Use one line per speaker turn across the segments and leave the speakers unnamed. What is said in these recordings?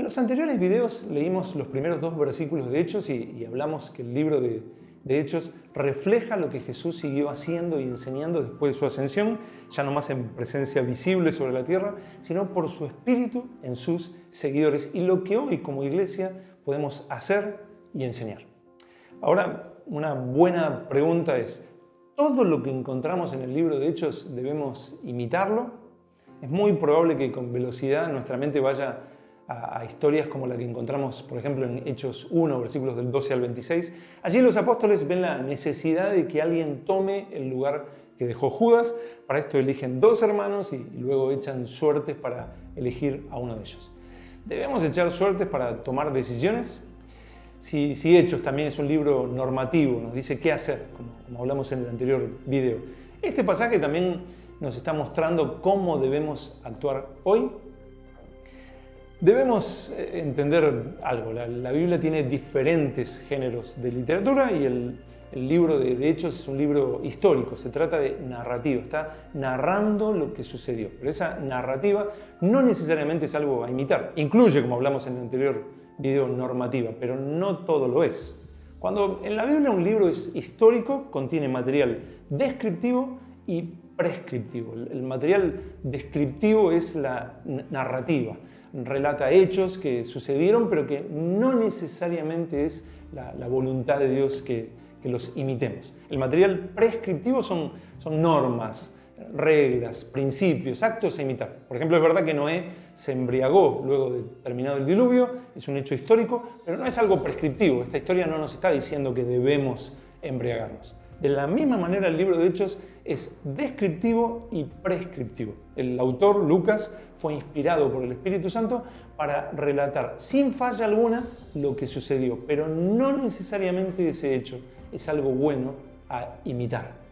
En los anteriores videos leímos los primeros 2 versículos de Hechos y hablamos que el libro de Hechos refleja lo que Jesús siguió haciendo y enseñando después de su ascensión, ya no más en presencia visible sobre la tierra, sino por su espíritu en sus seguidores y lo que hoy como iglesia podemos hacer y enseñar. Ahora, una buena pregunta es, ¿todo lo que encontramos en el libro de Hechos debemos imitarlo? Es muy probable que con velocidad nuestra mente vaya a historias como la que encontramos, por ejemplo, en Hechos 1, versículos del 12 al 26. Allí los apóstoles ven la necesidad de que alguien tome el lugar que dejó Judas. Para esto eligen 2 hermanos y luego echan suertes para elegir a uno de ellos. ¿Debemos echar suertes para tomar decisiones? Si Hechos también es un libro normativo, nos dice qué hacer, como hablamos en el anterior video. Este pasaje también nos está mostrando cómo debemos actuar hoy. Debemos entender algo, la Biblia tiene diferentes géneros de literatura y el libro de Hechos es un libro histórico, se trata de narrativa, está narrando lo que sucedió, pero esa narrativa no necesariamente es algo a imitar, incluye, como hablamos en el anterior video, normativa, pero no todo lo es. Cuando en la Biblia un libro es histórico, contiene material descriptivo y prescriptivo. El material descriptivo es la narrativa. Relata hechos que sucedieron, pero que no necesariamente es la voluntad de Dios que los imitemos. El material prescriptivo son normas, reglas, principios, actos a imitar. Por ejemplo, es verdad que Noé se embriagó luego de terminado el diluvio, es un hecho histórico, pero no es algo prescriptivo. Esta historia no nos está diciendo que debemos embriagarnos. De la misma manera, el libro de Hechos es descriptivo y prescriptivo. El autor, Lucas, fue inspirado por el Espíritu Santo para relatar sin falla alguna lo que sucedió, pero no necesariamente ese hecho es algo bueno a imitar.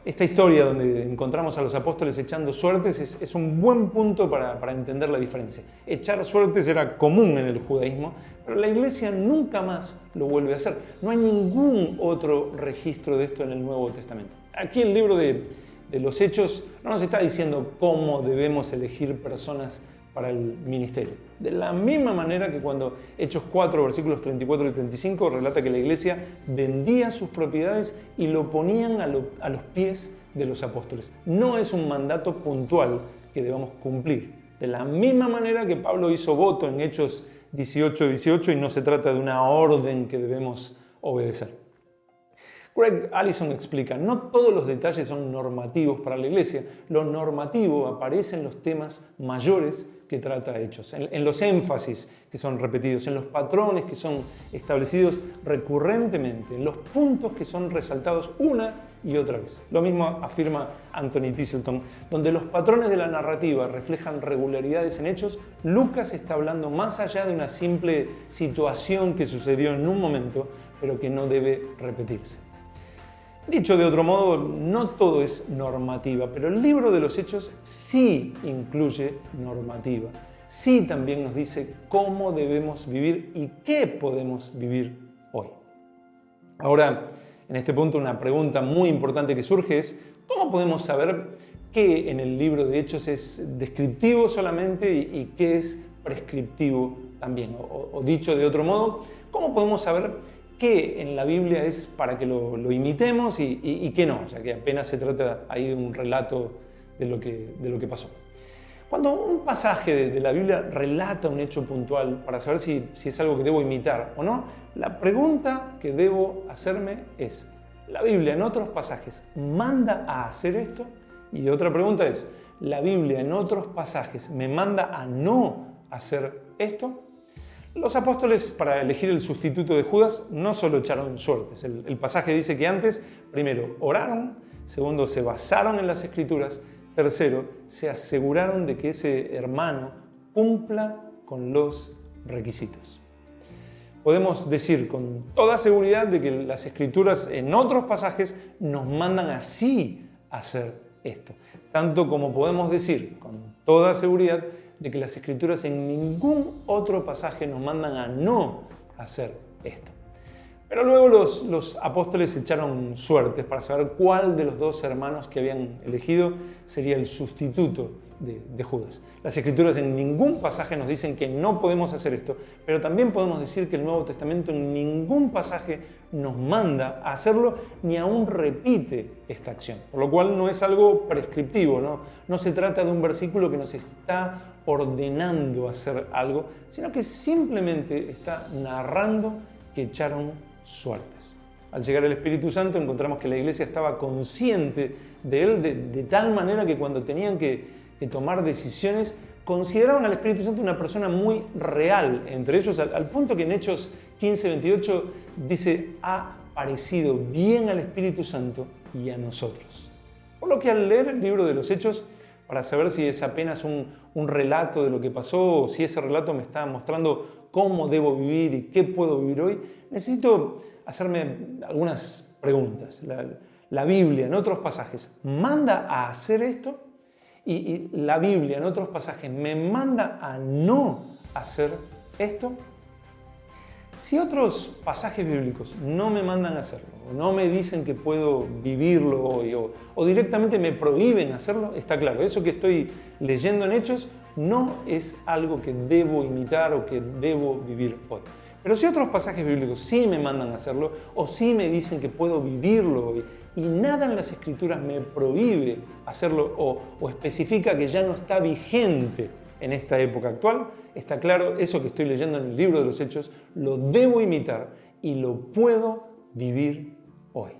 Esta historia donde encontramos a los apóstoles echando suertes es un buen punto para entender la diferencia. Echar suertes era común en el judaísmo, pero la iglesia nunca más lo vuelve a hacer. No hay ningún otro registro de esto en el Nuevo Testamento. Aquí el libro de los Hechos no nos está diciendo cómo debemos elegir personas para el ministerio. De la misma manera que cuando Hechos 4, versículos 34 y 35 relata que la iglesia vendía sus propiedades y lo ponían a los pies de los apóstoles. No es un mandato puntual que debamos cumplir. De la misma manera que Pablo hizo voto en Hechos 18 y no se trata de una orden que debemos obedecer. Greg Allison explica, no todos los detalles son normativos para la iglesia. Lo normativo aparece en los temas mayores que trata Hechos, en los énfasis que son repetidos, en los patrones que son establecidos recurrentemente, en los puntos que son resaltados una y otra vez. Lo mismo afirma Anthony Tisselton, donde los patrones de la narrativa reflejan regularidades en hechos. Lucas está hablando más allá de una simple situación que sucedió en un momento, pero que no debe repetirse. Dicho de otro modo, no todo es normativa, pero el libro de los Hechos sí incluye normativa. Sí también nos dice cómo debemos vivir y qué podemos vivir hoy. Ahora, en este punto, una pregunta muy importante que surge es, ¿cómo podemos saber qué en el libro de Hechos es descriptivo solamente y qué es prescriptivo también? O dicho de otro modo, ¿cómo podemos saber qué en la Biblia es para que lo imitemos y qué no, ya que apenas se trata ahí de un relato de lo que pasó? Cuando un pasaje de la Biblia relata un hecho puntual para saber si es algo que debo imitar o no, la pregunta que debo hacerme es, ¿la Biblia en otros pasajes manda a hacer esto? Y otra pregunta es, ¿la Biblia en otros pasajes me manda a no hacer esto? Los apóstoles, para elegir el sustituto de Judas, no solo echaron suertes. El pasaje dice que antes, primero, oraron, segundo, se basaron en las Escrituras, tercero, se aseguraron de que ese hermano cumpla con los requisitos. Podemos decir con toda seguridad de que las Escrituras en otros pasajes nos mandan así a hacer esto. Tanto como podemos decir con toda seguridad de que las Escrituras en ningún otro pasaje nos mandan a no hacer esto. Pero luego los apóstoles echaron suertes para saber cuál de los 2 hermanos que habían elegido sería el sustituto de Judas. Las Escrituras en ningún pasaje nos dicen que no podemos hacer esto, pero también podemos decir que el Nuevo Testamento en ningún pasaje nos manda a hacerlo ni aún repite esta acción. Por lo cual no es algo prescriptivo, no se trata de un versículo que nos está ordenando hacer algo, sino que simplemente está narrando que echaron suertes. Al llegar el Espíritu Santo encontramos que la iglesia estaba consciente de él de tal manera que cuando tenían que tomar decisiones consideraban al Espíritu Santo una persona muy real entre ellos, al punto que en Hechos 15:28 dice: ha parecido bien al Espíritu Santo y a nosotros. Por lo que al leer el libro de los Hechos, para saber si es apenas un relato de lo que pasó o si ese relato me está mostrando cómo debo vivir y qué puedo vivir hoy, necesito hacerme algunas preguntas. La Biblia en otros pasajes manda a hacer esto y la Biblia en otros pasajes me manda a no hacer esto. Si otros pasajes bíblicos no me mandan a hacerlo, o no me dicen que puedo vivirlo hoy, o directamente me prohíben hacerlo, está claro, eso que estoy leyendo en Hechos no es algo que debo imitar o que debo vivir hoy. Pero si otros pasajes bíblicos sí me mandan a hacerlo, o sí me dicen que puedo vivirlo hoy, y nada en las Escrituras me prohíbe hacerlo o especifica que ya no está vigente en esta época actual, está claro, eso que estoy leyendo en el libro de los Hechos lo debo imitar y lo puedo vivir hoy.